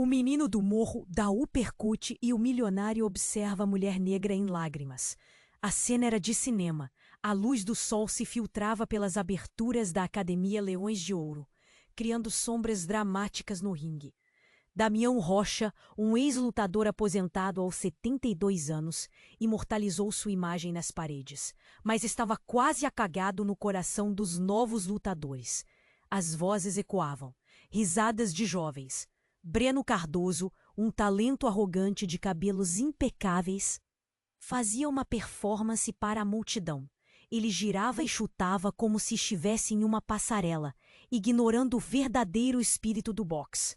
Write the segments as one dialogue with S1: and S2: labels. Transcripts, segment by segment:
S1: O menino do morro dá uppercut e o milionário observa a mulher negra em lágrimas. A cena era de cinema. A luz do sol se filtrava pelas aberturas da Academia Leões de Ouro, criando sombras dramáticas no ringue. Damião Rocha, um ex-lutador aposentado aos 72 anos, imortalizou sua imagem nas paredes, mas estava quase acagado no coração dos novos lutadores. As vozes ecoavam, risadas de jovens. Breno Cardoso, um talento arrogante de cabelos impecáveis, fazia uma performance para a multidão. Ele girava e chutava como se estivesse em uma passarela, ignorando o verdadeiro espírito do boxe.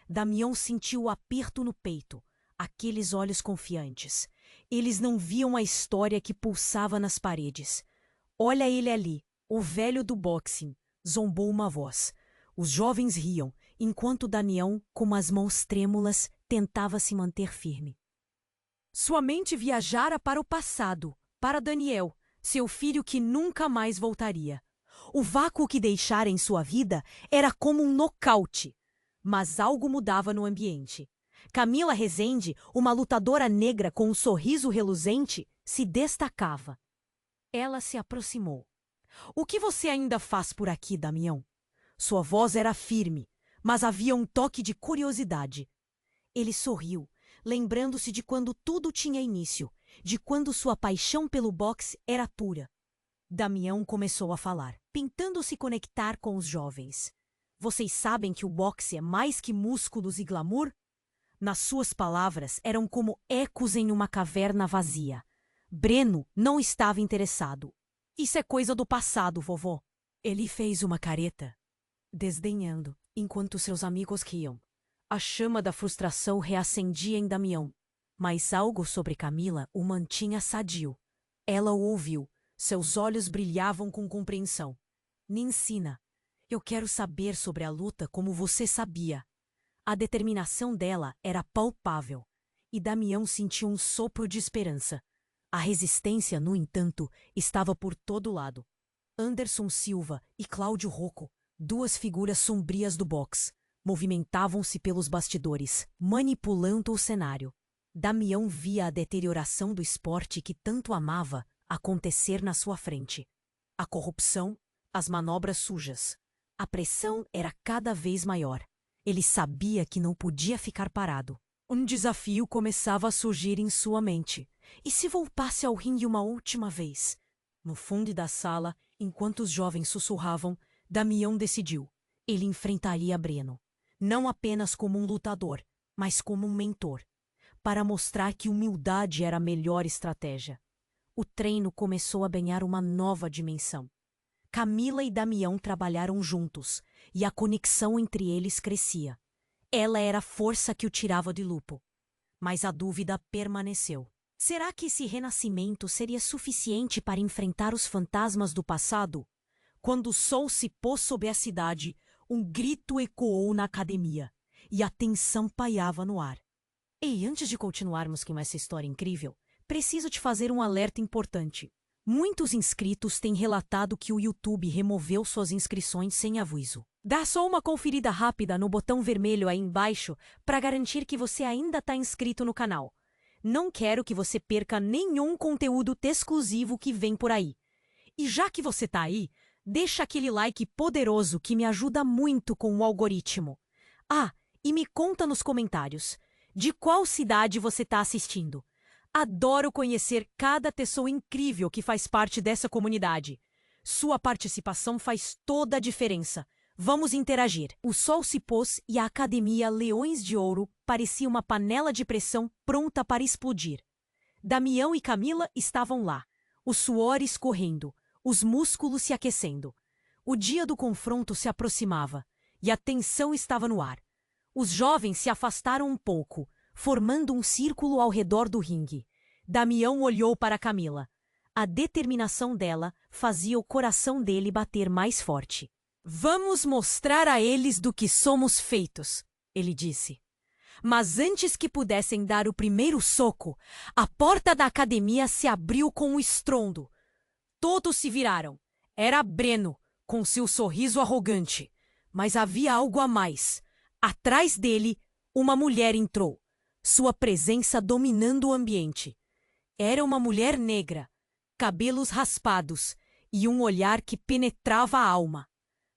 S1: Damião sentiu o aperto no peito, aqueles olhos confiantes. Eles não viam a história que pulsava nas paredes. Olha ele ali, o velho do boxing, zombou uma voz. Os jovens riam, enquanto Damião, com as mãos trêmulas, tentava se manter firme. Sua mente viajara para o passado, para Daniel, seu filho que nunca mais voltaria. O vácuo que deixara em sua vida era como um nocaute. Mas algo mudava no ambiente. Camila Rezende, uma lutadora negra com um sorriso reluzente, se destacava. Ela se aproximou. "O que você ainda faz por aqui, Damião?" Sua voz era firme, mas havia um toque de curiosidade. Ele sorriu, lembrando-se de quando tudo tinha início, de quando sua paixão pelo boxe era pura. Damião começou a falar, tentando se conectar com os jovens. "Vocês sabem que o boxe é mais que músculos e glamour?" Nas suas palavras eram como ecos em uma caverna vazia. Breno não estava interessado. "Isso é coisa do passado, vovô." Ele fez uma careta, desdenhando, enquanto seus amigos riam. A chama da frustração reacendia em Damião, mas algo sobre Camila o mantinha sadio. Ela o ouviu, seus olhos brilhavam com compreensão. "Me ensina. Eu quero saber sobre a luta como você sabia." A determinação dela era palpável, e Damião sentiu um sopro de esperança. A resistência, no entanto, estava por todo lado. Anderson Silva e Cláudio Rocco, duas figuras sombrias do boxe, movimentavam-se pelos bastidores, manipulando o cenário. Damião via a deterioração do esporte que tanto amava acontecer na sua frente. A corrupção, as manobras sujas. A pressão era cada vez maior. Ele sabia que não podia ficar parado. Um desafio começava a surgir em sua mente. E se voltasse ao ringue uma última vez? No fundo da sala, enquanto os jovens sussurravam, Damião decidiu. Ele enfrentaria Breno. Não apenas como um lutador, mas como um mentor. Para mostrar que humildade era a melhor estratégia. O treino começou a ganhar uma nova dimensão. Camila e Damião trabalharam juntos, e a conexão entre eles crescia. Ela era a força que o tirava de lupo. Mas a dúvida permaneceu. Será que esse renascimento seria suficiente para enfrentar os fantasmas do passado? Quando o sol se pôs sobre a cidade, um grito ecoou na academia, e a tensão pairava no ar. Ei, antes de continuarmos com essa história incrível, preciso te fazer um alerta importante. Muitos inscritos têm relatado que o YouTube removeu suas inscrições sem aviso. Dá só uma conferida rápida no botão vermelho aí embaixo para garantir que você ainda está inscrito no canal. Não quero que você perca nenhum conteúdo exclusivo que vem por aí. E já que você está aí, deixa aquele like poderoso que me ajuda muito com o algoritmo. Ah, e me conta nos comentários, de qual cidade você está assistindo? Adoro conhecer cada pessoa incrível que faz parte dessa comunidade. Sua participação faz toda a diferença. Vamos interagir. O sol se pôs e a Academia Leões de Ouro parecia uma panela de pressão pronta para explodir. Damião e Camila estavam lá, o suor escorrendo, os músculos se aquecendo. O dia do confronto se aproximava e a tensão estava no ar. Os jovens se afastaram um pouco, formando um círculo ao redor do ringue. Damião olhou para Camila. A determinação dela fazia o coração dele bater mais forte. "Vamos mostrar a eles do que somos feitos", ele disse. Mas antes que pudessem dar o primeiro soco, a porta da academia se abriu com um estrondo. Todos se viraram. Era Breno, com seu sorriso arrogante. Mas havia algo a mais. Atrás dele, Uma mulher entrou, sua presença dominando o ambiente. Era uma mulher negra, cabelos raspados e um olhar que penetrava a alma.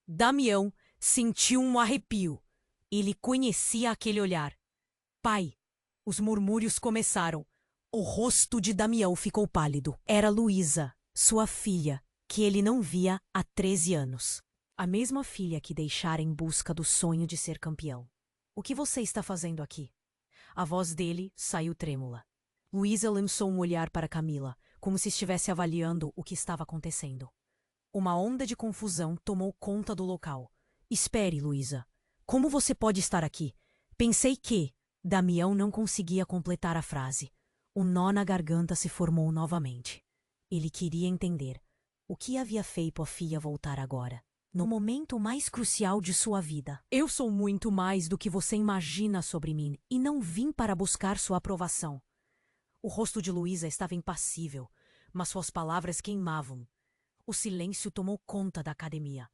S1: Damião sentiu um arrepio. Ele conhecia aquele olhar. Pai, os murmúrios começaram. O rosto de Damião ficou pálido. Era Luísa, sua filha, que ele não via há 13 anos. A mesma filha que deixara em busca do sonho de ser campeão. O que você está fazendo aqui? A voz dele saiu trêmula. Luísa lançou um olhar para Camila, como se estivesse avaliando o que estava acontecendo. Uma onda de confusão tomou conta do local. Espere, Luísa. Como você pode estar aqui? Pensei que... Damião não conseguia completar a frase. O nó na garganta se formou novamente. Ele queria entender. O que havia feito a filha voltar agora? No momento mais crucial de sua vida. Eu sou muito mais do que você imagina sobre mim e não vim para buscar sua aprovação. O rosto de Luísa estava impassível, mas suas palavras queimavam. O silêncio tomou conta da academia.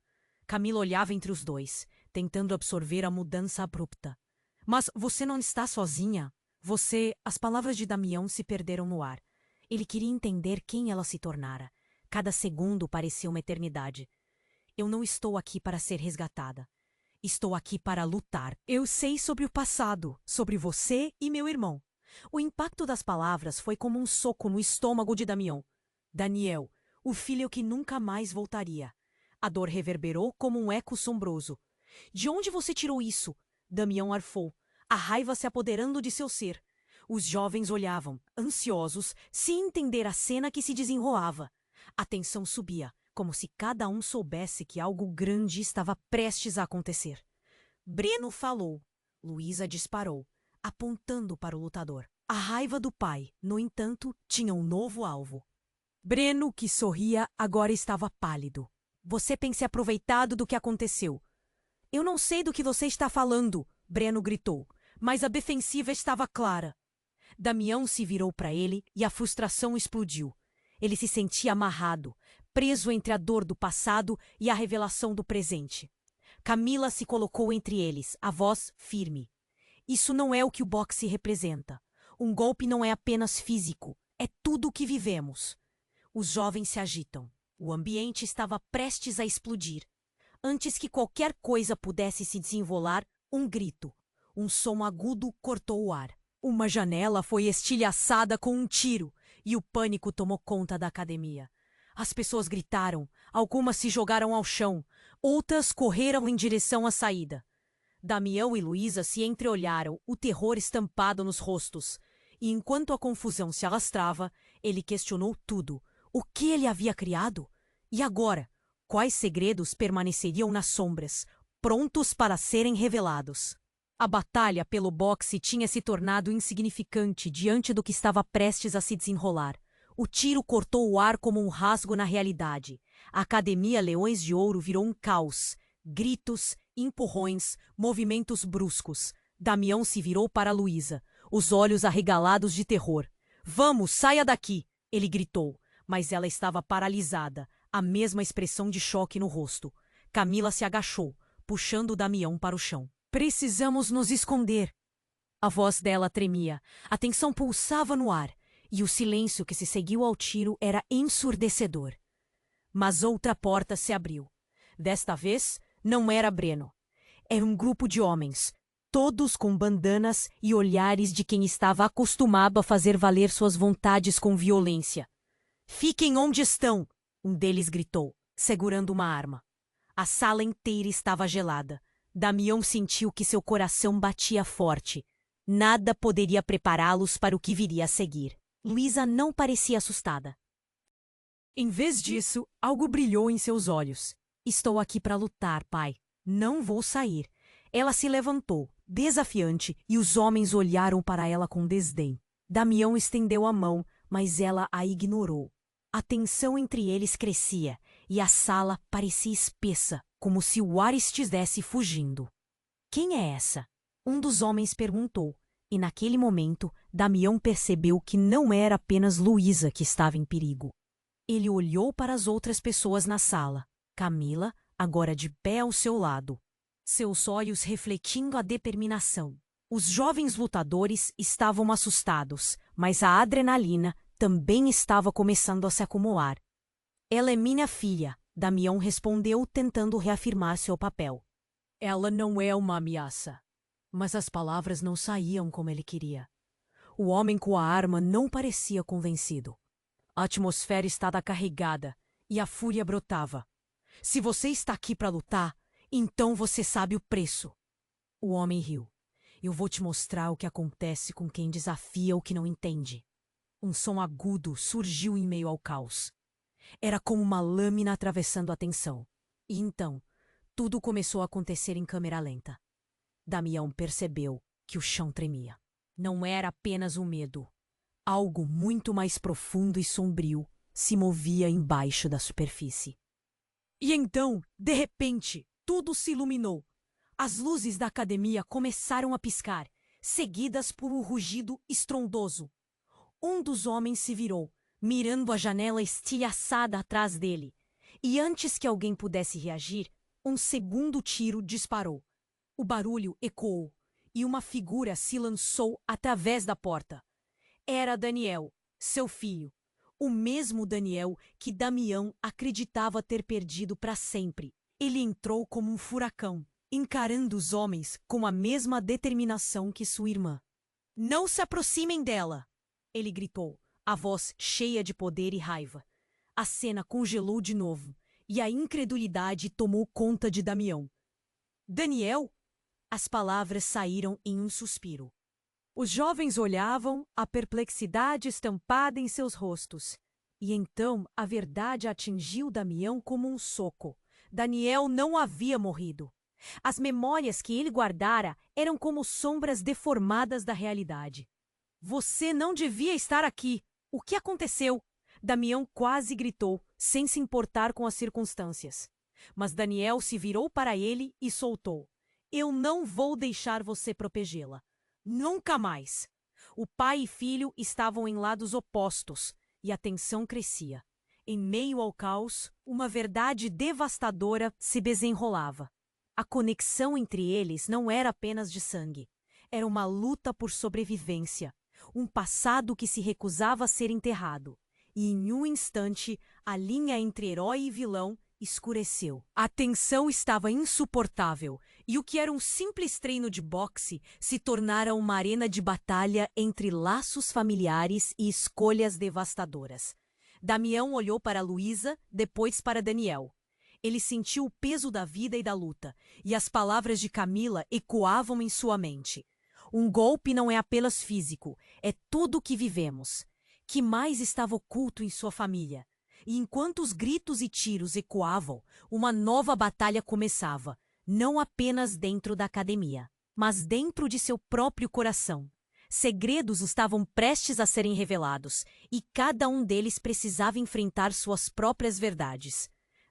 S1: Camila olhava entre os dois, tentando absorver a mudança abrupta. Mas você não está sozinha? As palavras de Damião se perderam no ar. Ele queria entender quem ela se tornara. Cada segundo parecia uma eternidade. Eu não estou aqui para ser resgatada. Estou aqui para lutar. Eu sei sobre o passado, sobre você e meu irmão. O impacto das palavras foi como um soco no estômago de Damião. Daniel, o filho que nunca mais voltaria. A dor reverberou como um eco sombroso. De onde você tirou isso? Damião arfou, a raiva se apoderando de seu ser. Os jovens olhavam, ansiosos, sem entender a cena que se desenrolava. A tensão subia, como se cada um soubesse que algo grande estava prestes a acontecer. Breno falou. Luísa disparou, apontando para o lutador. A raiva do pai, no entanto, tinha um novo alvo. Breno, que sorria, agora estava pálido. Você tem se aproveitado do que aconteceu. Eu não sei do que você está falando, Breno gritou, mas a defensiva estava clara. Damião se virou para ele e a frustração explodiu. Ele se sentia amarrado, preso entre a dor do passado e a revelação do presente. Camila se colocou entre eles, a voz firme. Isso não é o que o boxe representa. Um golpe não é apenas físico, é tudo o que vivemos. Os jovens se agitam. O ambiente estava prestes a explodir. Antes que qualquer coisa pudesse se desenrolar, um grito. Um som agudo cortou o ar. Uma janela foi estilhaçada com um tiro e o pânico tomou conta da academia. As pessoas gritaram, algumas se jogaram ao chão, outras correram em direção à saída. Damião e Luísa se entreolharam, o terror estampado nos rostos. E enquanto a confusão se alastrava, ele questionou tudo. O que ele havia criado? E agora? Quais segredos permaneceriam nas sombras, prontos para serem revelados? A batalha pelo boxe tinha se tornado insignificante diante do que estava prestes a se desenrolar. O tiro cortou o ar como um rasgo na realidade. A Academia Leões de Ouro virou um caos. Gritos, empurrões, movimentos bruscos. Damião se virou para Luísa, os olhos arregalados de terror. "Vamos, saia daqui!" ele gritou, mas ela estava paralisada, a mesma expressão de choque no rosto. Camila se agachou, puxando Damião para o chão. "Precisamos nos esconder." A voz dela tremia, a tensão pulsava no ar, e o silêncio que se seguiu ao tiro era ensurdecedor. Mas outra porta se abriu. Desta vez, não era Breno. Era um grupo de homens, todos com bandanas e olhares de quem estava acostumado a fazer valer suas vontades com violência. "Fiquem onde estão!" um deles gritou, segurando uma arma. A sala inteira estava gelada. Damião sentiu que seu coração batia forte. Nada poderia prepará-los para o que viria a seguir. Luísa não parecia assustada. Em vez disso, algo brilhou em seus olhos. "Estou aqui para lutar, pai. Não vou sair." Ela se levantou, desafiante, e os homens olharam para ela com desdém. Damião estendeu a mão, mas ela a ignorou. A tensão entre eles crescia, e a sala parecia espessa, como se o ar estivesse fugindo. "Quem é essa?" um dos homens perguntou, e naquele momento, Damião percebeu que não era apenas Luísa que estava em perigo. Ele olhou para as outras pessoas na sala. Camila, agora de pé ao seu lado. Seus olhos refletindo a determinação. Os jovens lutadores estavam assustados, mas a adrenalina também estava começando a se acumular. Ela é minha filha, Damião respondeu, tentando reafirmar seu papel. Ela não é uma ameaça. Mas as palavras não saíam como ele queria. O homem com a arma não parecia convencido. A atmosfera estava carregada e a fúria brotava. Se você está aqui para lutar, então você sabe o preço. O homem riu. Eu vou te mostrar o que acontece com quem desafia o que não entende. Um som agudo surgiu em meio ao caos. Era como uma lâmina atravessando a tensão. E então, tudo começou a acontecer em câmera lenta. Damião percebeu que o chão tremia. Não era apenas um medo. Algo muito mais profundo e sombrio se movia embaixo da superfície. E então, de repente, tudo se iluminou. As luzes da academia começaram a piscar, seguidas por um rugido estrondoso. Um dos homens se virou, mirando a janela estilhaçada atrás dele. E antes que alguém pudesse reagir, um segundo tiro disparou. O barulho ecoou, e uma figura se lançou através da porta. Era Daniel, seu filho, o mesmo Daniel que Damião acreditava ter perdido para sempre. Ele entrou como um furacão, encarando os homens com a mesma determinação que sua irmã. Não se aproximem dela! Ele gritou, a voz cheia de poder e raiva. A cena congelou de novo, e a incredulidade tomou conta de Damião. Daniel? As palavras saíram em um suspiro. Os jovens olhavam, a perplexidade estampada em seus rostos. E então a verdade atingiu Damião como um soco. Daniel não havia morrido. As memórias que ele guardara eram como sombras deformadas da realidade. Você não devia estar aqui. O que aconteceu? Damião quase gritou, sem se importar com as circunstâncias. Mas Daniel se virou para ele e soltou. Eu não vou deixar você protegê-la. Nunca mais! O pai e filho estavam em lados opostos, e a tensão crescia. Em meio ao caos, uma verdade devastadora se desenrolava. A conexão entre eles não era apenas de sangue. Era uma luta por sobrevivência, um passado que se recusava a ser enterrado. E em um instante, a linha entre herói e vilão escureceu. A tensão estava insuportável, e o que era um simples treino de boxe se tornara uma arena de batalha entre laços familiares e escolhas devastadoras. Damião olhou para Luísa, depois para Daniel. Ele sentiu o peso da vida e da luta, e as palavras de Camila ecoavam em sua mente. Um golpe não é apenas físico, é tudo o que vivemos. Que mais estava oculto em sua família? E enquanto os gritos e tiros ecoavam, uma nova batalha começava, não apenas dentro da academia, mas dentro de seu próprio coração. Segredos estavam prestes a serem revelados, e cada um deles precisava enfrentar suas próprias verdades.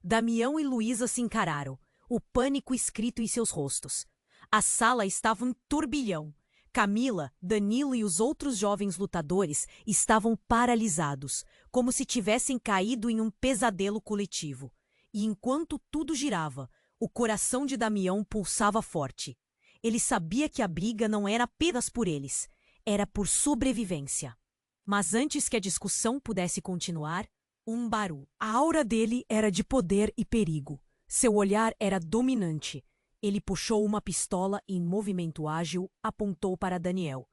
S1: Damião e Luísa se encararam, o pânico escrito em seus rostos. A sala estava um turbilhão. Camila, Danilo e os outros jovens lutadores estavam paralisados, como se tivessem caído em um pesadelo coletivo. E enquanto tudo girava, o coração de Damião pulsava forte. Ele sabia que a briga não era apenas por eles, era por sobrevivência. Mas antes que a discussão pudesse continuar, Umbaru. A aura dele era de poder e perigo. Seu olhar era dominante. Ele puxou uma pistola e, em movimento ágil, apontou para Daniel.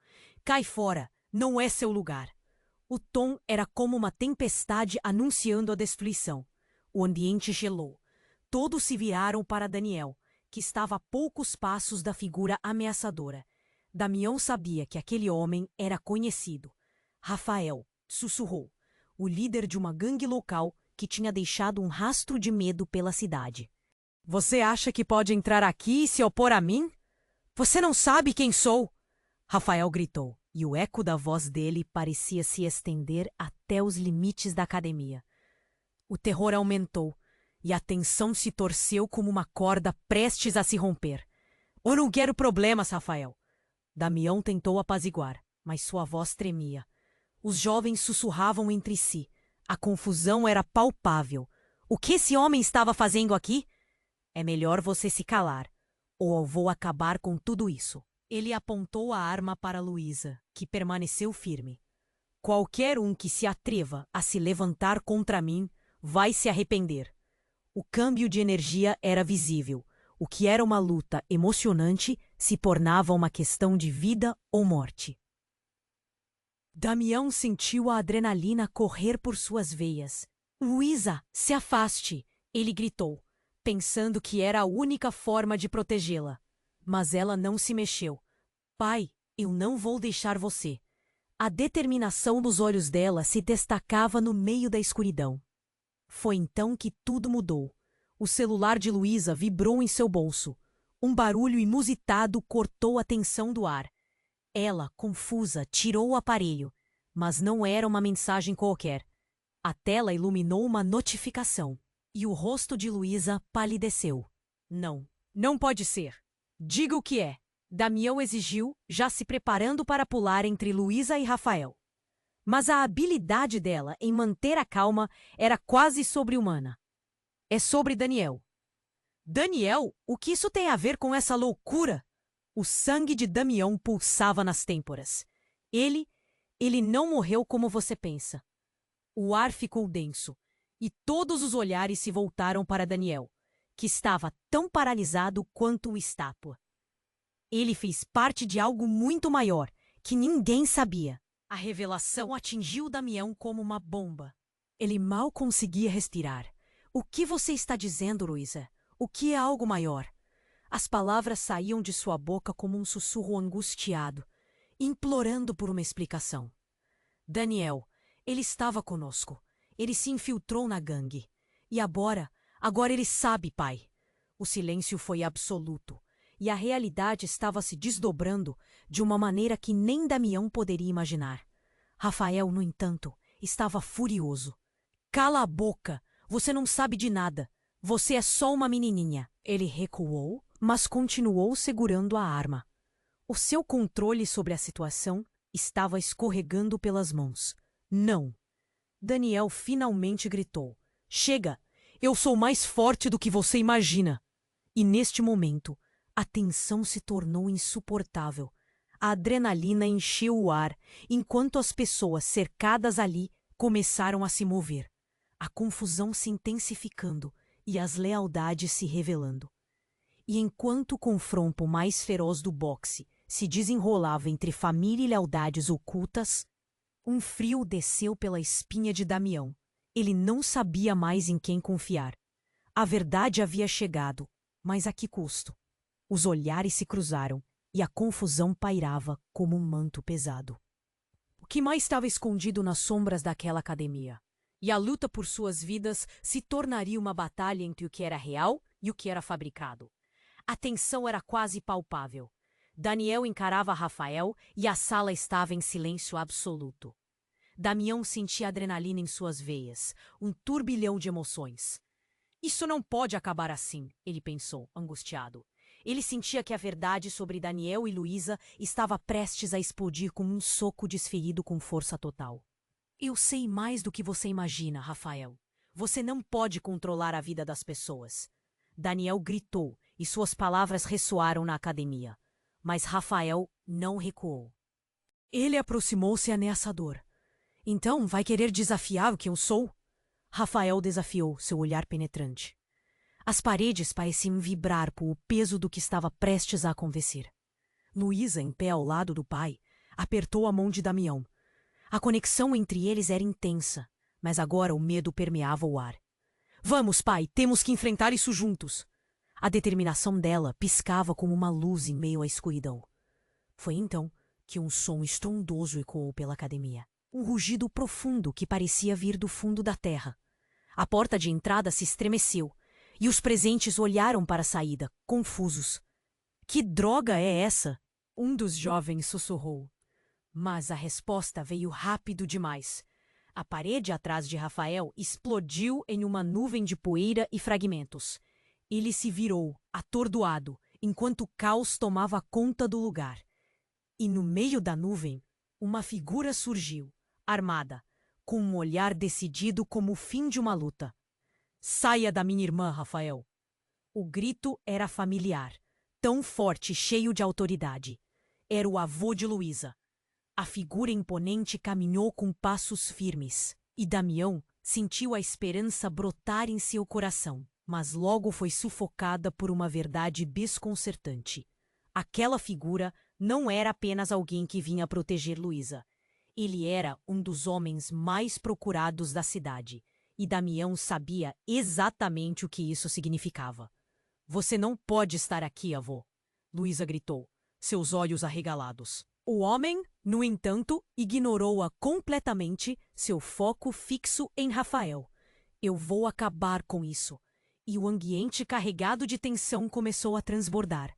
S1: Cai fora, não é seu lugar. O tom era como uma tempestade anunciando a destruição. O ambiente gelou. Todos se viraram para Daniel, que estava a poucos passos da figura ameaçadora. Damião sabia que aquele homem era conhecido. Rafael, sussurrou, o líder de uma gangue local que tinha deixado um rastro de medo pela cidade. Você acha que pode entrar aqui e se opor a mim? Você não sabe quem sou! Rafael gritou, e o eco da voz dele parecia se estender até os limites da academia. O terror aumentou, e a tensão se torceu como uma corda prestes a se romper. Eu não quero problemas, Rafael. Damião tentou apaziguar, mas sua voz tremia. Os jovens sussurravam entre si. A confusão era palpável. O que esse homem estava fazendo aqui? É melhor você se calar, ou eu vou acabar com tudo isso, Ele apontou a arma para Luísa, que permaneceu firme. Qualquer um que se atreva a se levantar contra mim vai se arrepender. O câmbio de energia era visível. O que era uma luta emocionante se tornava uma questão de vida ou morte. Damião sentiu a adrenalina correr por suas veias. Luísa, se afaste! Ele gritou, pensando que era a única forma de protegê-la. Mas ela não se mexeu. Pai, eu não vou deixar você. A determinação nos olhos dela se destacava no meio da escuridão. Foi então que tudo mudou. O celular de Luísa vibrou em seu bolso. Um barulho inusitado cortou a tensão do ar. Ela, confusa, tirou o aparelho, mas não era uma mensagem qualquer. A tela iluminou uma notificação, e o rosto de Luísa palideceu. Não, não pode ser. Diga o que é. Damião exigiu, já se preparando para pular entre Luísa e Rafael. Mas a habilidade dela em manter a calma era quase sobre-humana. É sobre Daniel. Daniel? O que isso tem a ver com essa loucura? O sangue de Damião pulsava nas têmporas. Ele não morreu como você pensa. O ar ficou denso, e todos os olhares se voltaram para Daniel, que estava tão paralisado quanto uma estátua. Ele fez parte de algo muito maior, que ninguém sabia. A revelação atingiu Damião como uma bomba. Ele mal conseguia respirar. O que você está dizendo, Luísa? O que é algo maior? As palavras saíam de sua boca como um sussurro angustiado, implorando por uma explicação. Daniel, ele estava conosco. Ele se infiltrou na gangue. E agora ele sabe, pai. O silêncio foi absoluto, e a realidade estava se desdobrando de uma maneira que nem Damião poderia imaginar. Rafael, no entanto, estava furioso. Cala a boca! Você não sabe de nada. Você é só uma menininha. Ele recuou, mas continuou segurando a arma. O seu controle sobre a situação estava escorregando pelas mãos. Não! Daniel finalmente gritou. Chega! Eu sou mais forte do que você imagina! E neste momento, a tensão se tornou insuportável. A adrenalina encheu o ar, enquanto as pessoas cercadas ali começaram a se mover. A confusão se intensificando e as lealdades se revelando. E enquanto o confronto mais feroz do boxe se desenrolava entre família e lealdades ocultas, um frio desceu pela espinha de Damião. Ele não sabia mais em quem confiar. A verdade havia chegado, mas a que custo? Os olhares se cruzaram e a confusão pairava como um manto pesado. O que mais estava escondido nas sombras daquela academia? E a luta por suas vidas se tornaria uma batalha entre o que era real e o que era fabricado. A tensão era quase palpável. Daniel encarava Rafael e a sala estava em silêncio absoluto. Damião sentia adrenalina em suas veias, um turbilhão de emoções. Isso não pode acabar assim, ele pensou, angustiado. Ele sentia que a verdade sobre Daniel e Luísa estava prestes a explodir como um soco desferido com força total. Eu sei mais do que você imagina, Rafael. Você não pode controlar a vida das pessoas. Daniel gritou e suas palavras ressoaram na academia. Mas Rafael não recuou. Ele aproximou-se ameaçador. Então, vai querer desafiar o que eu sou? Rafael desafiou, seu olhar penetrante. As paredes pareciam vibrar com o peso do que estava prestes a acontecer. Luísa, em pé ao lado do pai, apertou a mão de Damião. A conexão entre eles era intensa, mas agora o medo permeava o ar. Vamos, pai, temos que enfrentar isso juntos. A determinação dela piscava como uma luz em meio à escuridão. Foi então que um som estrondoso ecoou pela academia. Um rugido profundo que parecia vir do fundo da terra. A porta de entrada se estremeceu, e os presentes olharam para a saída, confusos. Que droga é essa? Um dos jovens sussurrou. Mas a resposta veio rápido demais. A parede atrás de Rafael explodiu em uma nuvem de poeira e fragmentos. Ele se virou, atordoado, enquanto o caos tomava conta do lugar. E no meio da nuvem, uma figura surgiu, armada, com um olhar decidido como o fim de uma luta. Saia da minha irmã, Rafael! O grito era familiar, tão forte e cheio de autoridade. Era o avô de Luísa. A figura imponente caminhou com passos firmes, e Damião sentiu a esperança brotar em seu coração, mas logo foi sufocada por uma verdade desconcertante. Aquela figura não era apenas alguém que vinha proteger Luísa. Ele era um dos homens mais procurados da cidade, e Damião sabia exatamente o que isso significava. "Você não pode estar aqui, avô", Luísa gritou, seus olhos arregalados. O homem, no entanto, ignorou-a completamente, seu foco fixo em Rafael. "Eu vou acabar com isso." E o ambiente carregado de tensão começou a transbordar.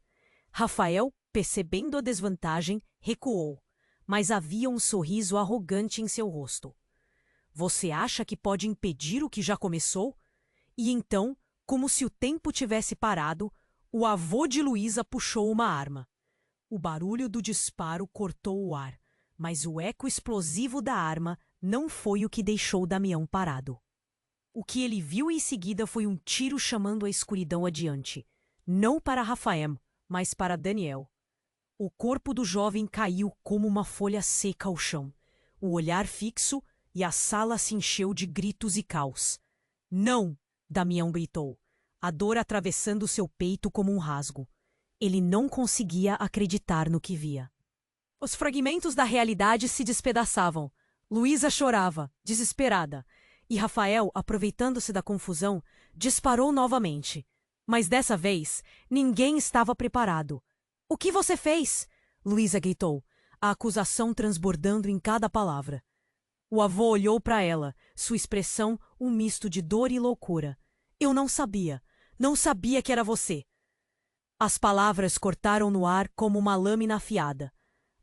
S1: Rafael, percebendo a desvantagem, recuou, mas havia um sorriso arrogante em seu rosto. "Você acha que pode impedir o que já começou?" E então, como se o tempo tivesse parado, o avô de Luísa puxou uma arma. O barulho do disparo cortou o ar, mas o eco explosivo da arma não foi o que deixou Damião parado. O que ele viu em seguida foi um tiro chamando a escuridão adiante, não para Rafael, mas para Daniel. O corpo do jovem caiu como uma folha seca ao chão, o olhar fixo, e a sala se encheu de gritos e caos. "Não!" Damião gritou, a dor atravessando seu peito como um rasgo. Ele não conseguia acreditar no que via. Os fragmentos da realidade se despedaçavam. Luísa chorava, desesperada, e Rafael, aproveitando-se da confusão, disparou novamente. Mas dessa vez, ninguém estava preparado. "O que você fez?" Luísa gritou, a acusação transbordando em cada palavra. O avô olhou para ela, sua expressão um misto de dor e loucura. "Eu não sabia que era você." As palavras cortaram no ar como uma lâmina afiada.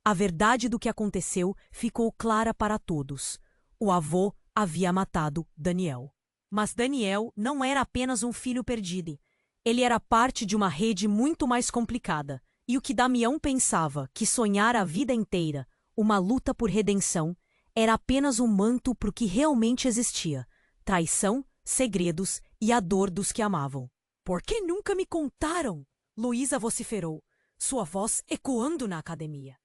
S1: A verdade do que aconteceu ficou clara para todos. O avô havia matado Daniel. Mas Daniel não era apenas um filho perdido. Ele era parte de uma rede muito mais complicada. E o que Damião pensava que sonhara a vida inteira, uma luta por redenção, era apenas um manto para o que realmente existia: traição, segredos e a dor dos que amavam. "Por que nunca me contaram?" Luísa vociferou, sua voz ecoando na academia.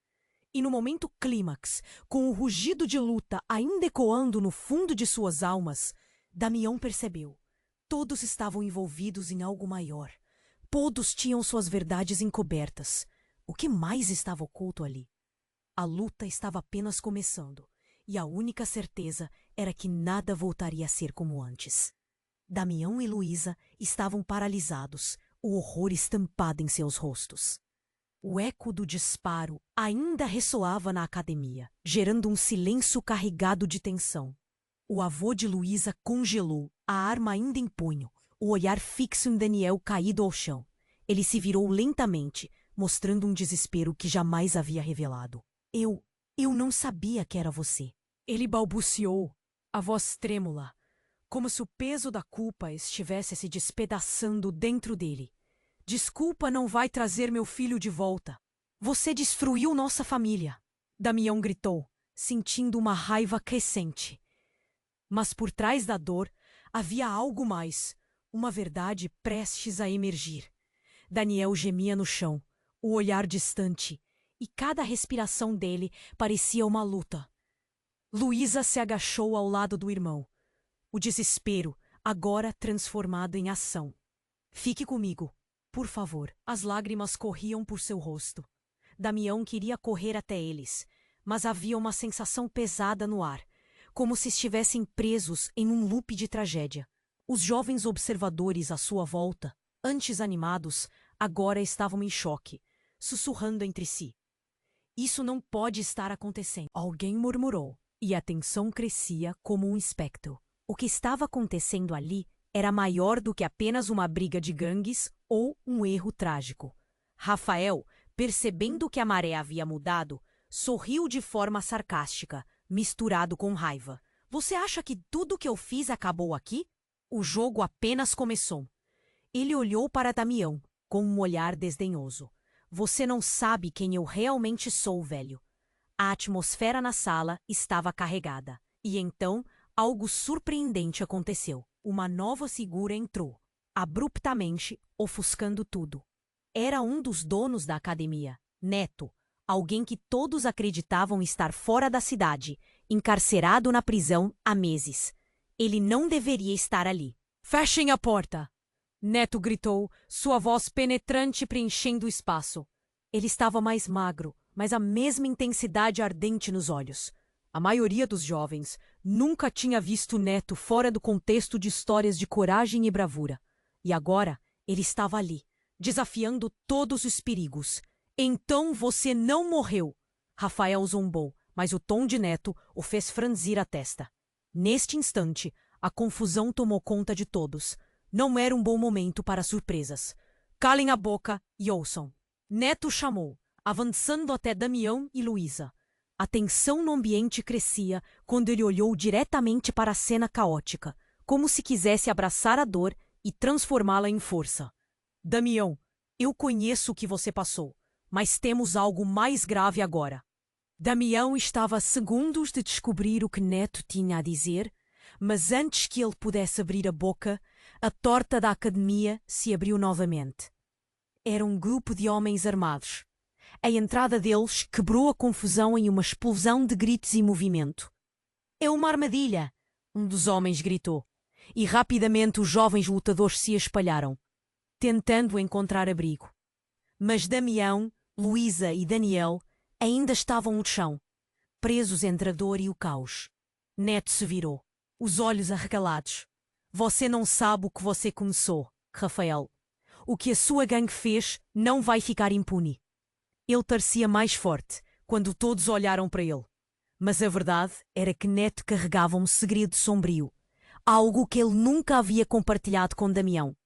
S1: E no momento clímax, com o rugido de luta ainda ecoando no fundo de suas almas, Damião percebeu. Todos estavam envolvidos em algo maior. Todos tinham suas verdades encobertas. O que mais estava oculto ali? A luta estava apenas começando, e a única certeza era que nada voltaria a ser como antes. Damião e Luísa estavam paralisados, o horror estampado em seus rostos. O eco do disparo ainda ressoava na academia, gerando um silêncio carregado de tensão. O avô de Luísa congelou, a arma ainda em punho, o olhar fixo em Daniel caído ao chão. Ele se virou lentamente, mostrando um desespero que jamais havia revelado. Eu não sabia que era você." Ele balbuciou, a voz trêmula, como se o peso da culpa estivesse se despedaçando dentro dele. "Desculpa não vai trazer meu filho de volta. Você destruiu nossa família." Damião gritou, sentindo uma raiva crescente. Mas por trás da dor havia algo mais, uma verdade prestes a emergir. Daniel gemia no chão, o olhar distante, e cada respiração dele parecia uma luta. Luísa se agachou ao lado do irmão, o desespero agora transformado em ação. "Fique comigo, por favor." As lágrimas corriam por seu rosto. Damião queria correr até eles, mas havia uma sensação pesada no ar, como se estivessem presos em um loop de tragédia. Os jovens observadores à sua volta, antes animados, agora estavam em choque, sussurrando entre si. "Isso não pode estar acontecendo." Alguém murmurou, e a tensão crescia como um espectro. O que estava acontecendo ali era maior do que apenas uma briga de gangues ou um erro trágico. Rafael, percebendo que a maré havia mudado, sorriu de forma sarcástica, misturado com raiva. "Você acha que tudo que eu fiz acabou aqui? O jogo apenas começou." Ele olhou para Damião, com um olhar desdenhoso. "Você não sabe quem eu realmente sou, velho." A atmosfera na sala estava carregada. E então, algo surpreendente aconteceu. Uma nova figura entrou, abruptamente, ofuscando tudo. Era um dos donos da academia, Neto, Alguém que todos acreditavam estar fora da cidade, encarcerado na prisão há meses. Ele não deveria estar ali. Fechem a porta! Neto gritou, sua voz penetrante preenchendo o espaço. Ele estava mais magro, mas a mesma intensidade ardente nos olhos. A maioria dos jovens nunca tinha visto Neto fora do contexto de histórias de coragem e bravura. E agora ele estava ali, desafiando todos os perigos. Então você não morreu! Rafael zombou, mas o tom de Neto o fez franzir a testa. Neste instante, a confusão tomou conta de todos. Não era um bom momento para surpresas. Calem a boca e ouçam. Neto chamou, avançando até Damião e Luísa. A tensão no ambiente crescia quando ele olhou diretamente para a cena caótica, como se quisesse abraçar a dor e transformá-la em força. Damião, eu conheço o que você passou, mas temos algo mais grave agora. Damião estava a segundos de descobrir o que Neto tinha a dizer, mas antes que ele pudesse abrir a boca, a porta da academia se abriu novamente. Era um grupo de homens armados. A entrada deles quebrou a confusão em uma explosão de gritos e movimento. É uma armadilha! Um dos homens gritou. E rapidamente os jovens lutadores se espalharam, tentando encontrar abrigo. Mas Damião, Luísa e Daniel ainda estavam no chão, presos entre a dor e o caos. Neto se virou, os olhos arregalados. Você não sabe o que você começou, Rafael. O que a sua gangue fez não vai ficar impune. Ele parecia mais forte quando todos olharam para ele. Mas a verdade era que Neto carregava um segredo sombrio, algo que ele nunca havia compartilhado com Damião.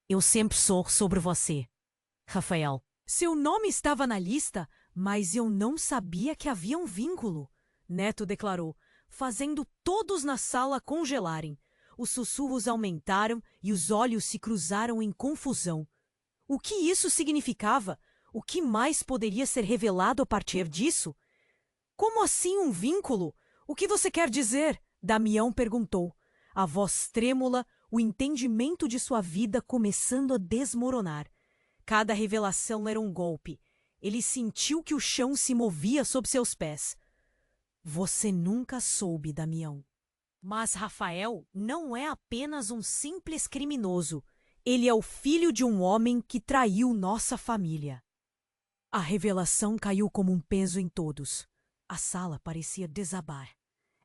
S1: Eu sempre soube sobre você, Rafael. Seu nome estava na lista, mas eu não sabia que havia um vínculo, Neto declarou, fazendo todos na sala congelarem. Os sussurros aumentaram e os olhos se cruzaram em confusão. O que isso significava? O que mais poderia ser revelado a partir disso? Como assim um vínculo? O que você quer dizer? Damião perguntou, a voz trêmula, o entendimento de sua vida começando a desmoronar. Cada revelação era um golpe. Ele sentiu que o chão se movia sob seus pés. Você nunca soube, Damião. Mas Rafael não é apenas um simples criminoso. Ele é o filho de um homem que traiu nossa família. A revelação caiu como um peso em todos. A sala parecia desabar.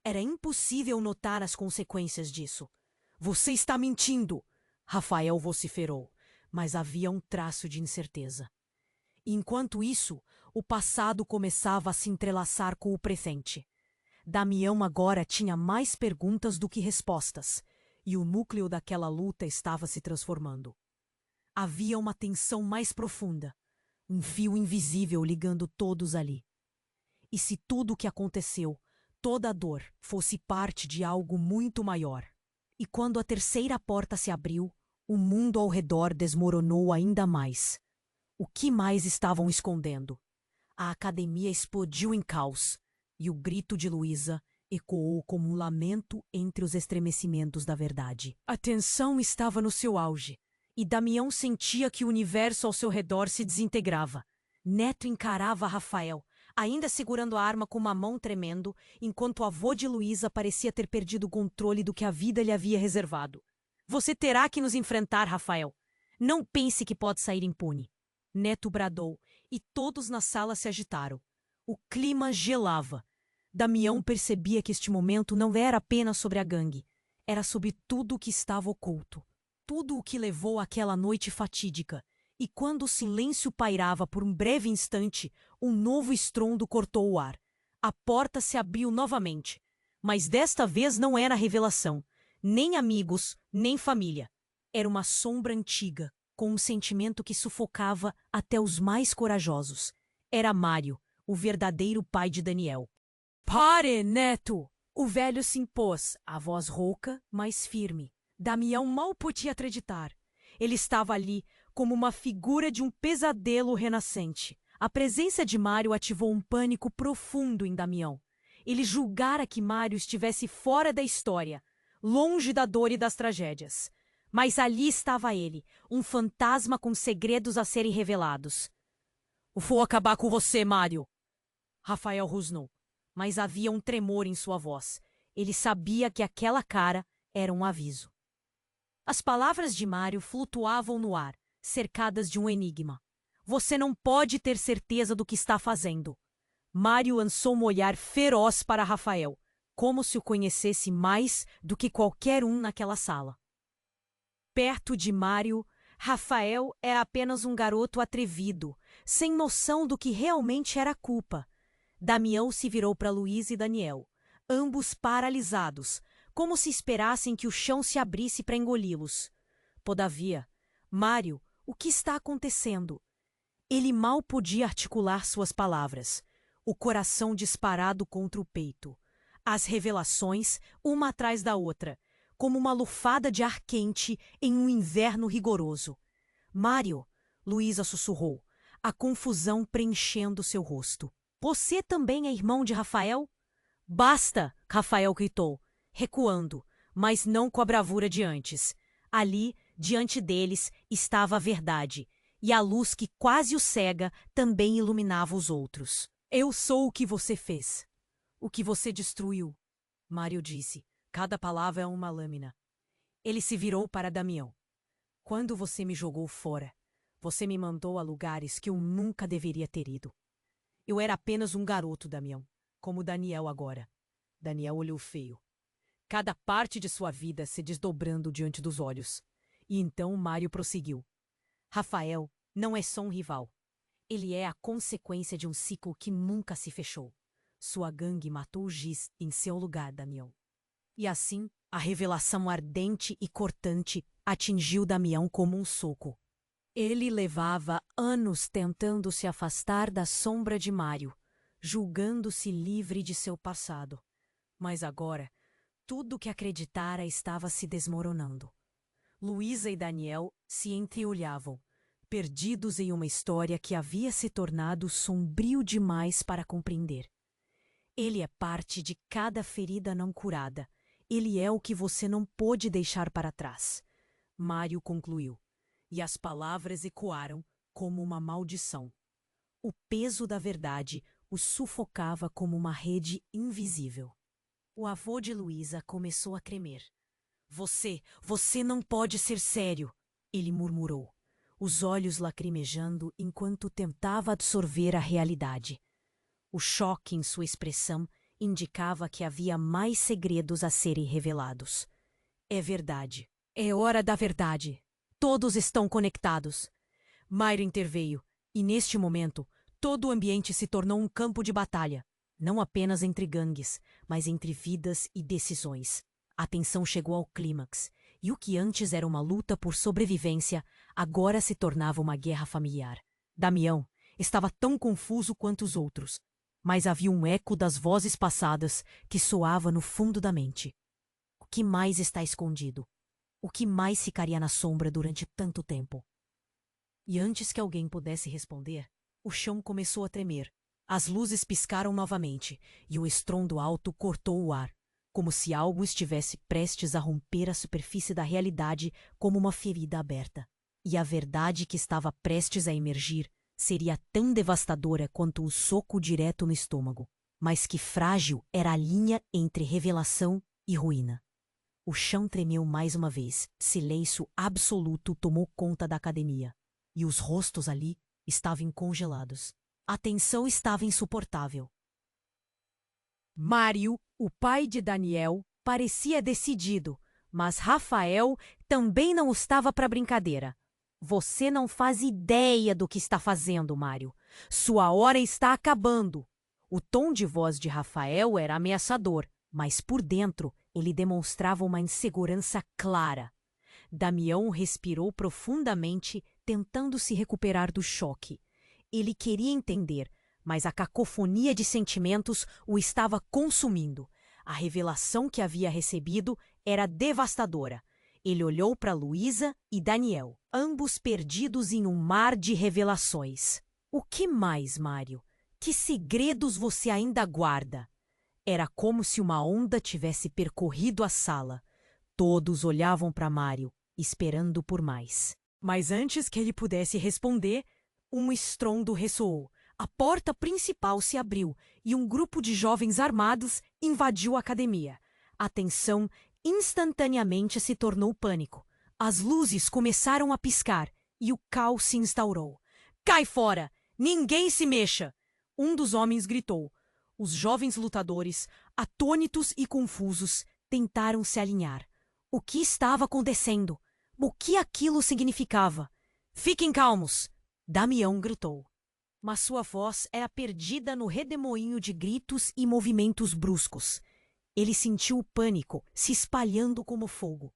S1: Era impossível notar as consequências disso. Você está mentindo! Rafael vociferou, mas havia um traço de incerteza. Enquanto isso, o passado começava a se entrelaçar com o presente. Damião agora tinha mais perguntas do que respostas, e o núcleo daquela luta estava se transformando. Havia uma tensão mais profunda, um fio invisível ligando todos ali. E se tudo o que aconteceu, toda a dor, fosse parte de algo muito maior? E quando a terceira porta se abriu, o mundo ao redor desmoronou ainda mais. O que mais estavam escondendo? A academia explodiu em caos, e o grito de Luísa ecoou como um lamento entre os estremecimentos da verdade. A tensão estava no seu auge, e Damião sentia que o universo ao seu redor se desintegrava. Neto encarava Rafael, ainda segurando a arma com uma mão tremendo, enquanto o avô de Luísa parecia ter perdido o controle do que a vida lhe havia reservado. Você terá que nos enfrentar, Rafael. Não pense que pode sair impune. Neto bradou, e todos na sala se agitaram. O clima gelava. Damião percebia que este momento não era apenas sobre a gangue. Era sobre tudo o que estava oculto. Tudo o que levou àquela noite fatídica. E quando o silêncio pairava por um breve instante, um novo estrondo cortou o ar. A porta se abriu novamente. Mas desta vez não era revelação. Nem amigos, nem família. Era uma sombra antiga, com um sentimento que sufocava até os mais corajosos. Era Mário, o verdadeiro pai de Daniel. Pare, Neto! O velho se impôs, a voz rouca, mas firme. Damião mal podia acreditar. Ele estava ali, como uma figura de um pesadelo renascente. A presença de Mário ativou um pânico profundo em Damião. Ele julgara que Mário estivesse fora da história, longe da dor e das tragédias. Mas ali estava ele, um fantasma com segredos a serem revelados. Vou acabar com você, Mário. Rafael rosnou, mas havia um tremor em sua voz. Ele sabia que aquela cara era um aviso. As palavras de Mário flutuavam no ar, cercadas de um enigma. Você não pode ter certeza do que está fazendo. Mário lançou um olhar feroz para Rafael, como se o conhecesse mais do que qualquer um naquela sala. Perto de Mário, Rafael era apenas um garoto atrevido, sem noção do que realmente era culpa. Damião se virou para Luiz e Daniel, ambos paralisados, como se esperassem que o chão se abrisse para engoli-los. Todavia, Mário, o que está acontecendo? Ele mal podia articular suas palavras, o coração disparado contra o peito. As revelações, uma atrás da outra, como uma lufada de ar quente em um inverno rigoroso. Mário, Luísa sussurrou, a confusão preenchendo seu rosto. Você também é irmão de Rafael? Basta, Rafael gritou, recuando, mas não com a bravura de antes. Ali, diante deles, estava a verdade, e a luz que quase o cega também iluminava os outros. Eu sou o que você fez, o que você destruiu, Mário disse. Cada palavra é uma lâmina. Ele se virou para Damião. Quando você me jogou fora, você me mandou a lugares que eu nunca deveria ter ido. Eu era apenas um garoto, Damião, como Daniel agora. Daniel olhou feio. Cada parte de sua vida se desdobrando diante dos olhos. E então Mário prosseguiu. Rafael não é só um rival. Ele é a consequência de um ciclo que nunca se fechou. Sua gangue matou o Giz em seu lugar, Damião. E assim, a revelação ardente e cortante atingiu Damião como um soco. Ele levava anos tentando se afastar da sombra de Mário, julgando-se livre de seu passado. Mas agora, tudo o que acreditara estava se desmoronando. Luísa e Daniel se entreolhavam, perdidos em uma história que havia se tornado sombrio demais para compreender. Ele é parte de cada ferida não curada. Ele é o que você não pôde deixar para trás. Mário concluiu, e as palavras ecoaram como uma maldição. O peso da verdade o sufocava como uma rede invisível. O avô de Luísa começou a tremer. Você não pode ser sério, ele murmurou, os olhos lacrimejando enquanto tentava absorver a realidade. O choque em sua expressão indicava que havia mais segredos a serem revelados. É verdade. É hora da verdade. Todos estão conectados. Mário interveio, e neste momento, todo o ambiente se tornou um campo de batalha. Não apenas entre gangues, mas entre vidas e decisões. A tensão chegou ao clímax, e o que antes era uma luta por sobrevivência, agora se tornava uma guerra familiar. Damião estava tão confuso quanto os outros, mas havia um eco das vozes passadas que soava no fundo da mente. O que mais está escondido? O que mais ficaria na sombra durante tanto tempo? E antes que alguém pudesse responder, o chão começou a tremer. As luzes piscaram novamente, e um estrondo alto cortou o ar, como se algo estivesse prestes a romper a superfície da realidade como uma ferida aberta. E a verdade que estava prestes a emergir seria tão devastadora quanto o soco direto no estômago. Mas que frágil era a linha entre revelação e ruína. O chão tremeu mais uma vez. Silêncio absoluto tomou conta da academia. E os rostos ali estavam congelados. A tensão estava insuportável. Mário, o pai de Daniel, parecia decidido, mas Rafael também não estava para brincadeira. Você não faz ideia do que está fazendo, Mário. Sua hora está acabando. O tom de voz de Rafael era ameaçador, mas por dentro ele demonstrava uma insegurança clara. Damião respirou profundamente, tentando se recuperar do choque. Ele queria entender, mas a cacofonia de sentimentos o estava consumindo. A revelação que havia recebido era devastadora. Ele olhou para Luísa e Daniel, ambos perdidos em um mar de revelações. O que mais, Mário? Que segredos você ainda guarda? Era como se uma onda tivesse percorrido a sala. Todos olhavam para Mário, esperando por mais. Mas antes que ele pudesse responder, Um estrondo ressoou. A porta principal se abriu e um grupo de jovens armados invadiu a academia. A tensão instantaneamente se tornou pânico. As luzes começaram a piscar e o caos se instaurou. "Cai fora! Ninguém se mexa!" Um dos homens gritou. Os jovens lutadores, atônitos e confusos, tentaram se alinhar. O que estava acontecendo? O que aquilo significava? "Fiquem calmos!" Damião gritou. Mas sua voz era perdida no redemoinho de gritos e movimentos bruscos. Ele sentiu o pânico se espalhando como fogo.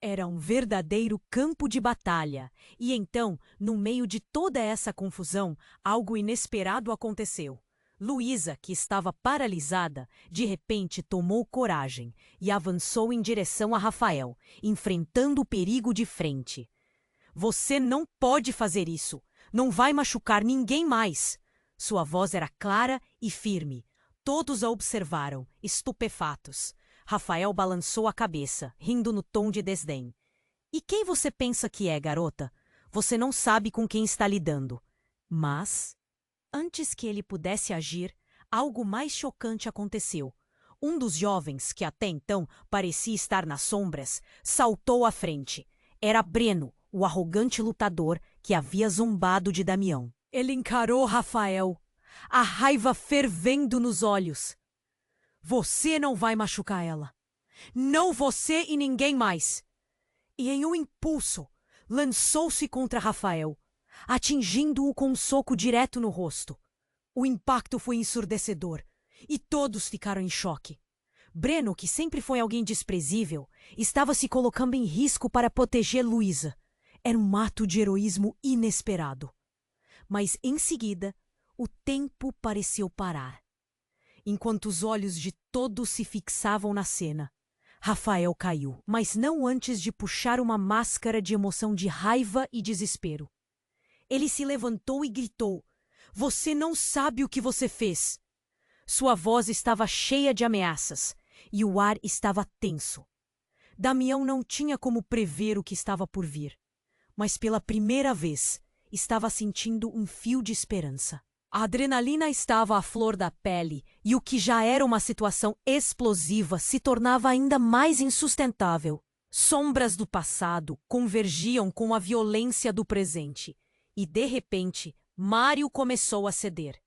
S1: Era um verdadeiro campo de batalha. E então, no meio de toda essa confusão, algo inesperado aconteceu. Luísa, que estava paralisada, de repente tomou coragem e avançou em direção a Rafael, enfrentando o perigo de frente. "Você não pode fazer isso! Não vai machucar ninguém mais!" Sua voz era clara e firme. Todos a observaram, estupefatos. Rafael balançou a cabeça, rindo no tom de desdém. "E quem você pensa que é, garota? Você não sabe com quem está lidando." Mas, antes que ele pudesse agir, algo mais chocante aconteceu. Um dos jovens, que até então parecia estar nas sombras, saltou à frente. Era Breno, o arrogante lutador que havia zombado de Damião. Ele encarou Rafael, a raiva fervendo nos olhos. "Você não vai machucar ela. Não você e ninguém mais." E em um impulso, lançou-se contra Rafael, atingindo-o com um soco direto no rosto. O impacto foi ensurdecedor e todos ficaram em choque. Breno, que sempre foi alguém desprezível, estava se colocando em risco para proteger Luísa. Era um ato de heroísmo inesperado. Mas, em seguida, o tempo pareceu parar. Enquanto os olhos de todos se fixavam na cena, Rafael caiu, mas não antes de puxar uma máscara de emoção de raiva e desespero. Ele se levantou e gritou: "Você não sabe o que você fez!" Sua voz estava cheia de ameaças e o ar estava tenso. Damião não tinha como prever o que estava por vir, mas pela primeira vez estava sentindo um fio de esperança. A adrenalina estava à flor da pele e o que já era uma situação explosiva se tornava ainda mais insustentável. Sombras do passado convergiam com a violência do presente e, de repente, Mário começou a ceder.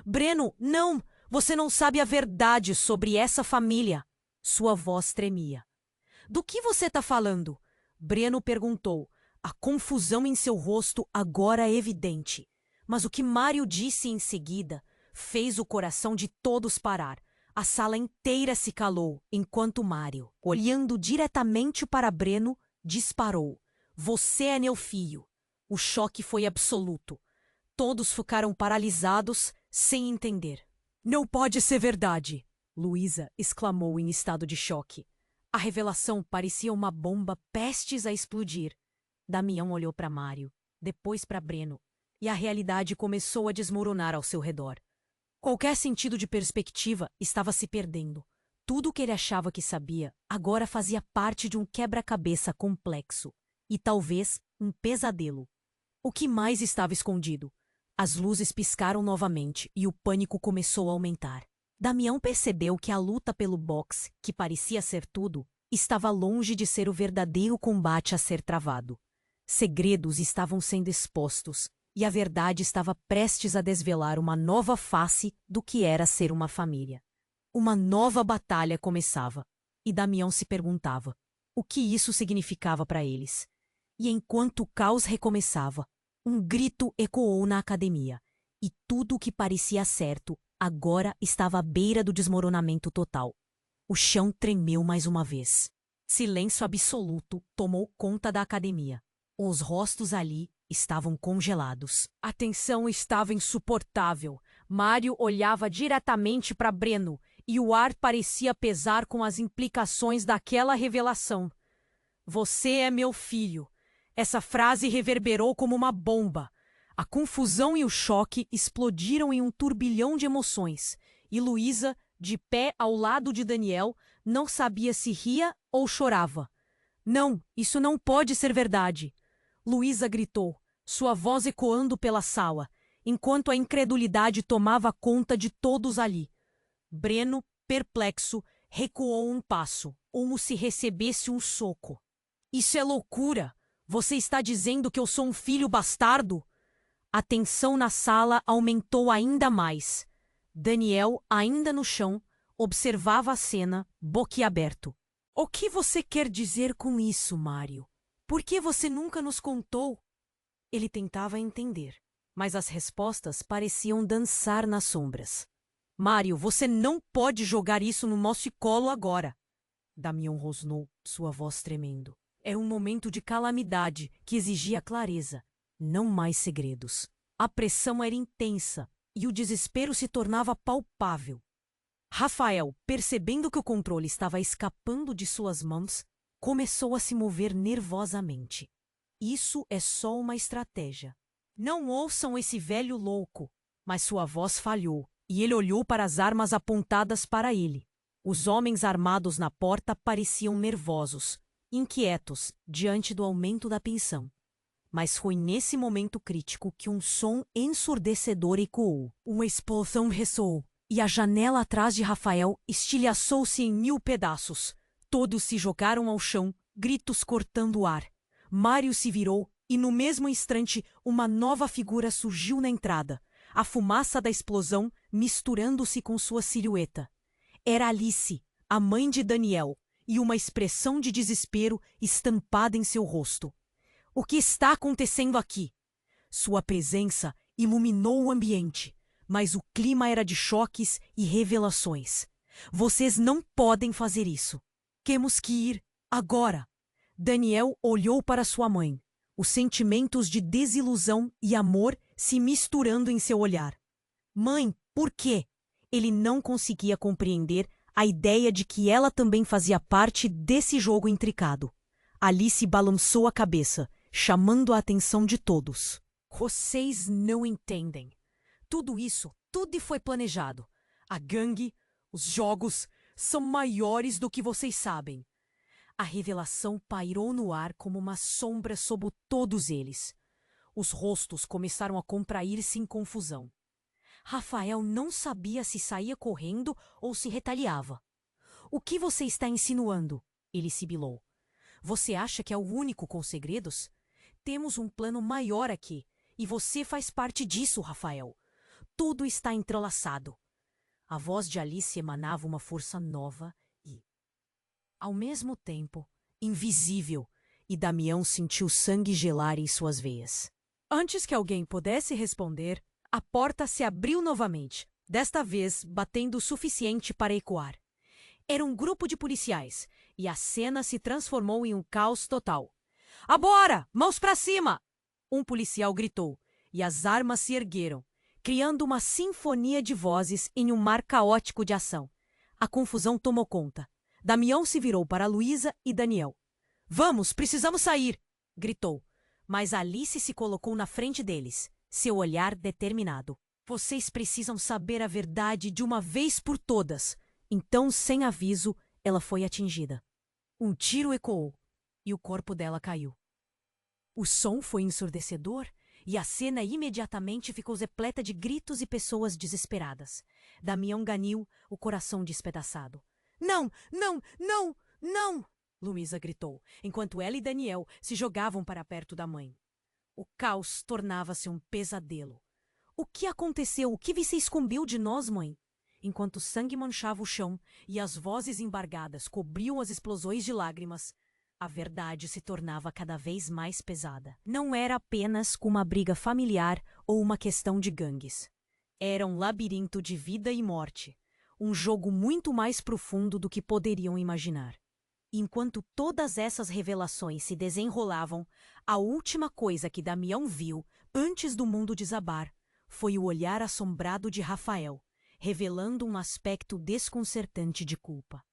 S1: "Breno, não! Você não sabe a verdade sobre essa família." Sua voz tremia. "Do que você está falando?" Breno perguntou, a confusão em seu rosto agora evidente. Mas o que Mário disse em seguida fez o coração de todos parar. A sala inteira se calou, enquanto Mário, olhando diretamente para Breno, disparou: "Você é meu filho." O choque foi absoluto. Todos ficaram paralisados, sem entender. "Não pode ser verdade!" Luísa exclamou em estado de choque. A revelação parecia uma bomba prestes a explodir. Damião olhou para Mário, depois para Breno, e a realidade começou a desmoronar ao seu redor. Qualquer sentido de perspectiva estava se perdendo. Tudo o que ele achava que sabia agora fazia parte de um quebra-cabeça complexo e talvez um pesadelo. O que mais estava escondido? As luzes piscaram novamente e o pânico começou a aumentar. Damião percebeu que a luta pelo boxe, que parecia ser tudo, estava longe de ser o verdadeiro combate a ser travado. Segredos estavam sendo expostos e a verdade estava prestes a desvelar uma nova face do que era ser uma família. Uma nova batalha começava, e Damião se perguntava o que isso significava para eles. E enquanto o caos recomeçava, um grito ecoou na academia, e tudo o que parecia certo agora estava à beira do desmoronamento total. O chão tremeu mais uma vez. Silêncio absoluto tomou conta da academia. Os rostos ali estavam congelados. A tensão estava insuportável. Mário olhava diretamente para Breno e o ar parecia pesar com as implicações daquela revelação. "Você é meu filho." Essa frase reverberou como uma bomba. A confusão e o choque explodiram em um turbilhão de emoções, e Luísa, de pé ao lado de Daniel, não sabia se ria ou chorava. "Não, isso não pode ser verdade." Luísa gritou, sua voz ecoando pela sala, enquanto a incredulidade tomava conta de todos ali. Breno, perplexo, recuou um passo, como se recebesse um soco. Isso é loucura! Você está dizendo que eu sou um filho bastardo? A tensão na sala aumentou ainda mais. Daniel, ainda no chão, observava a cena, boquiaberto. O que você quer dizer com isso, Mário? Por que você nunca nos contou? Ele tentava entender, mas as respostas pareciam dançar nas sombras. Mário, você não pode jogar isso no nosso colo agora. Damião rosnou, sua voz tremendo. Era um momento de calamidade que exigia clareza, não mais segredos. A pressão era intensa e o desespero se tornava palpável. Rafael, percebendo que o controle estava escapando de suas mãos, começou a se mover nervosamente. Isso é só uma estratégia. Não ouçam esse velho louco. Mas sua voz falhou, e ele olhou para as armas apontadas para ele. Os homens armados na porta pareciam nervosos, inquietos diante do aumento da pensão. Mas foi nesse momento crítico que um som ensurdecedor ecoou. Uma explosão ressoou, e a janela atrás de Rafael estilhaçou-se em 1000 pedaços. Todos se jogaram ao chão, gritos cortando o ar. Mário se virou e, no mesmo instante, uma nova figura surgiu na entrada, a fumaça da explosão misturando-se com sua silhueta. Era Alice, a mãe de Daniel, e uma expressão de desespero estampada em seu rosto. O que está acontecendo aqui? Sua presença iluminou o ambiente, mas o clima era de choques e revelações. Vocês não podem fazer isso. Temos que ir agora. Daniel olhou para sua mãe, os sentimentos de desilusão e amor se misturando em seu olhar. Mãe, por quê? Ele não conseguia compreender a ideia de que ela também fazia parte desse jogo intricado. Alice balançou a cabeça, chamando a atenção de todos. Vocês não entendem. Tudo foi planejado. A gangue, os jogos, são maiores do que vocês sabem. A revelação pairou no ar como uma sombra sobre todos eles. Os rostos começaram a contrair-se em confusão. Rafael não sabia se saía correndo ou se retaliava. O que você está insinuando? Ele sibilou. Você acha que é o único com segredos? Temos um plano maior aqui, e você faz parte disso, Rafael. Tudo está entrelaçado. A voz de Alice emanava uma força nova e, ao mesmo tempo, invisível, e Damião sentiu sangue gelar em suas veias. Antes que alguém pudesse responder, a porta se abriu novamente, desta vez batendo o suficiente para ecoar. Era um grupo de policiais, e a cena se transformou em um caos total. Abora! Mãos para cima! Um policial gritou, e as armas se ergueram, criando uma sinfonia de vozes em um mar caótico de ação. A confusão tomou conta. Damião se virou para Luísa e Daniel. Vamos, precisamos sair! Gritou. Mas Alice se colocou na frente deles, seu olhar determinado. Vocês precisam saber a verdade de uma vez por todas. Então, sem aviso, ela foi atingida. Um tiro ecoou e o corpo dela caiu. O som foi ensurdecedor e a cena imediatamente ficou repleta de gritos e pessoas desesperadas. Damião ganhou o coração despedaçado. Não, não, não, não! Luísa gritou, enquanto ela e Daniel se jogavam para perto da mãe. O caos tornava-se um pesadelo. O que aconteceu? O que você escondeu de nós, mãe? Enquanto o sangue manchava o chão e as vozes embargadas cobriam as explosões de lágrimas, a verdade se tornava cada vez mais pesada. Não era apenas uma briga familiar ou uma questão de gangues. Era um labirinto de vida e morte, um jogo muito mais profundo do que poderiam imaginar. Enquanto todas essas revelações se desenrolavam, a última coisa que Damião viu antes do mundo desabar foi o olhar assombrado de Rafael, revelando um aspecto desconcertante de culpa.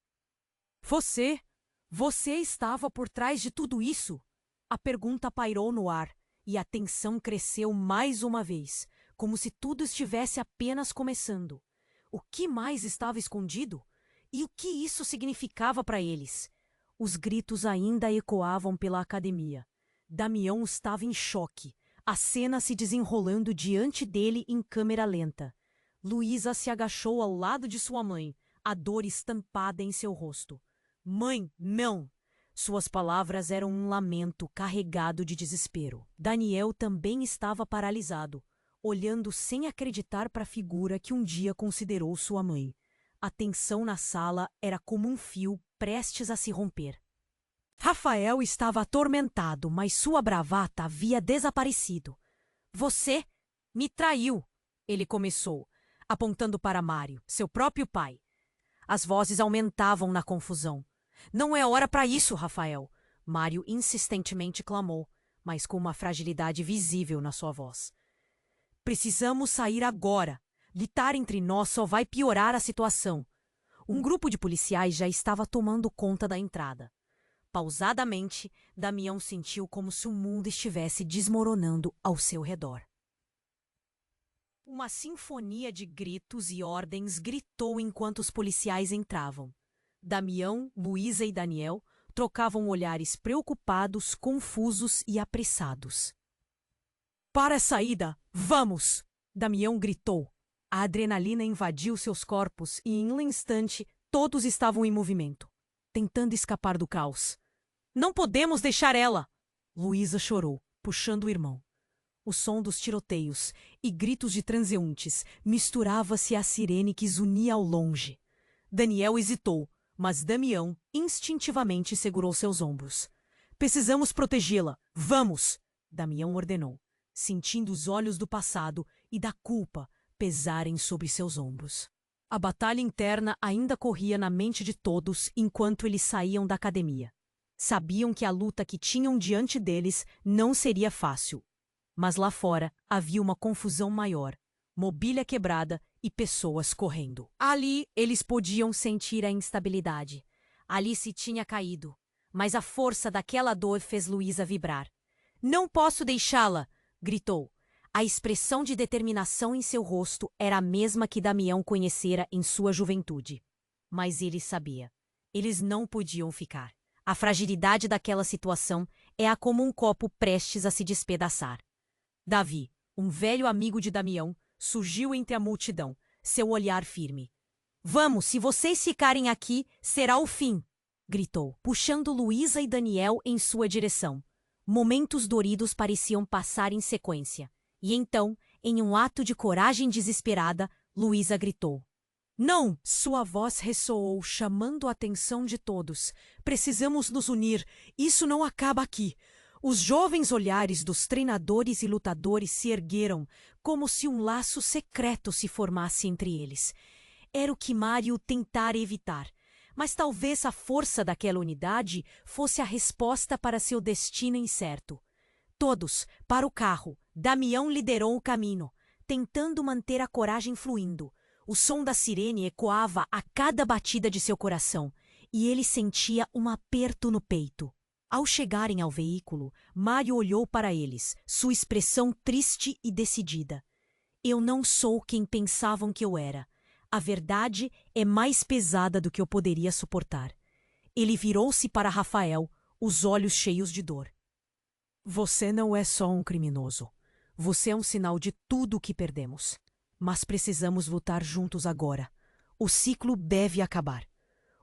S1: Você estava por trás de tudo isso? A pergunta pairou no ar e a tensão cresceu mais uma vez, como se tudo estivesse apenas começando. O que mais estava escondido? E o que isso significava para eles? Os gritos ainda ecoavam pela academia. Damião estava em choque, a cena se desenrolando diante dele em câmera lenta. Luísa se agachou ao lado de sua mãe, a dor estampada em seu rosto. Mãe, não! Suas palavras eram um lamento carregado de desespero. Daniel também estava paralisado, olhando sem acreditar para a figura que um dia considerou sua mãe. A tensão na sala era como um fio prestes a se romper. Rafael estava atormentado, mas sua bravata havia desaparecido. Você me traiu, ele começou, apontando para Mário, seu próprio pai. As vozes aumentavam na confusão. Não é hora para isso, Rafael, Mário insistentemente clamou, mas com uma fragilidade visível na sua voz. Precisamos sair agora. Lutar entre nós só vai piorar a situação. Um grupo de policiais já estava tomando conta da entrada. Pausadamente, Damião sentiu como se o mundo estivesse desmoronando ao seu redor. Uma sinfonia de gritos e ordens gritou enquanto os policiais entravam. Damião, Luísa e Daniel trocavam olhares preocupados, confusos e apressados. Para a saída! Vamos! Damião gritou. A adrenalina invadiu seus corpos e, em um instante, todos estavam em movimento, tentando escapar do caos. Não podemos deixar ela! Luísa chorou, puxando o irmão. O som dos tiroteios e gritos de transeuntes misturava-se à sirene que zunia ao longe. Daniel hesitou, mas Damião instintivamente segurou seus ombros. Precisamos protegê-la. Vamos! Damião ordenou, sentindo os olhos do passado e da culpa pesarem sobre seus ombros. A batalha interna ainda corria na mente de todos enquanto eles saíam da academia. Sabiam que a luta que tinham diante deles não seria fácil. Mas lá fora havia uma confusão maior, mobília quebrada e pessoas correndo. Ali eles podiam sentir a instabilidade. Alice tinha caído, mas a força daquela dor fez Luísa vibrar. Não posso deixá-la! Gritou. A expressão de determinação em seu rosto era a mesma que Damião conhecera em sua juventude. Mas ele sabia. Eles não podiam ficar. A fragilidade daquela situação é como um copo prestes a se despedaçar. Davi, um velho amigo de Damião, surgiu entre a multidão, seu olhar firme. Vamos, se vocês ficarem aqui, será o fim! Gritou, puxando Luísa e Daniel em sua direção. Momentos doridos pareciam passar em sequência. E então, em um ato de coragem desesperada, Luísa gritou. Não! Sua voz ressoou, chamando a atenção de todos. Precisamos nos unir. Isso não acaba aqui. Os jovens olhares dos treinadores e lutadores se ergueram, como se um laço secreto se formasse entre eles. Era o que Mário tentara evitar. Mas talvez a força daquela unidade fosse a resposta para seu destino incerto. Todos, para o carro, Damião liderou o caminho, tentando manter a coragem fluindo. O som da sirene ecoava a cada batida de seu coração, e ele sentia um aperto no peito. Ao chegarem ao veículo, Mário olhou para eles, sua expressão triste e decidida. Eu não sou quem pensavam que eu era. A verdade é mais pesada do que eu poderia suportar. Ele virou-se para Rafael, os olhos cheios de dor. Você não é só um criminoso. Você é um sinal de tudo o que perdemos. Mas precisamos lutar juntos agora. O ciclo deve acabar.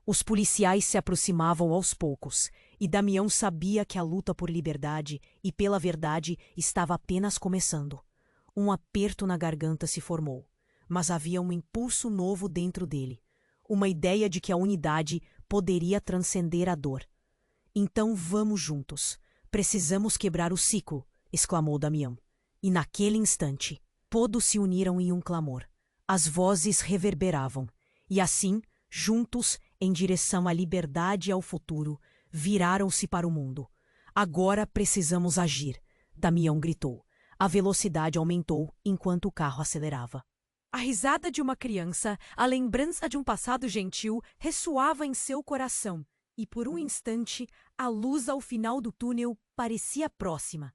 S1: Os policiais se aproximavam aos poucos, e Damião sabia que a luta por liberdade e pela verdade estava apenas começando. Um aperto na garganta se formou, mas havia um impulso novo dentro dele, uma ideia de que a unidade poderia transcender a dor. Então vamos juntos. Precisamos quebrar o ciclo, exclamou Damião. E naquele instante, todos se uniram em um clamor. As vozes reverberavam, e assim, juntos, em direção à liberdade e ao futuro, viraram-se para o mundo. Agora precisamos agir, Damião gritou. A velocidade aumentou enquanto o carro acelerava. A risada de uma criança, a lembrança de um passado gentil, ressoava em seu coração, e por um instante, a luz ao final do túnel parecia próxima.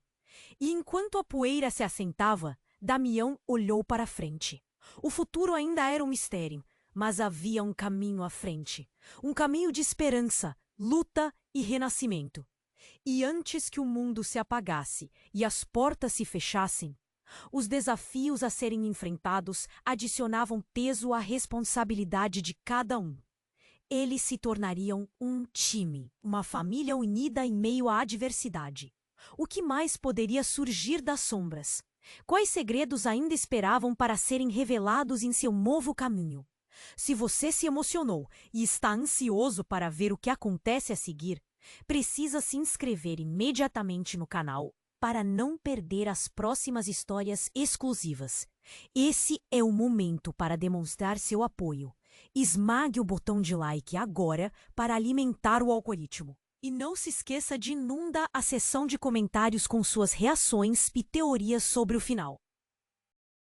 S1: E enquanto a poeira se assentava, Damião olhou para a frente. O futuro ainda era um mistério, mas havia um caminho à frente. Um caminho de esperança, luta e renascimento. E antes que o mundo se apagasse e as portas se fechassem, os desafios a serem enfrentados adicionavam peso à responsabilidade de cada um. Eles se tornariam um time, uma família unida em meio à adversidade. O que mais poderia surgir das sombras? Quais segredos ainda esperavam para serem revelados em seu novo caminho? Se você se emocionou e está ansioso para ver o que acontece a seguir, precisa se inscrever imediatamente no canal para não perder as próximas histórias exclusivas. Esse é o momento para demonstrar seu apoio. Esmague o botão de like agora para alimentar o algoritmo. E não se esqueça de inundar a seção de comentários com suas reações e teorias sobre o final.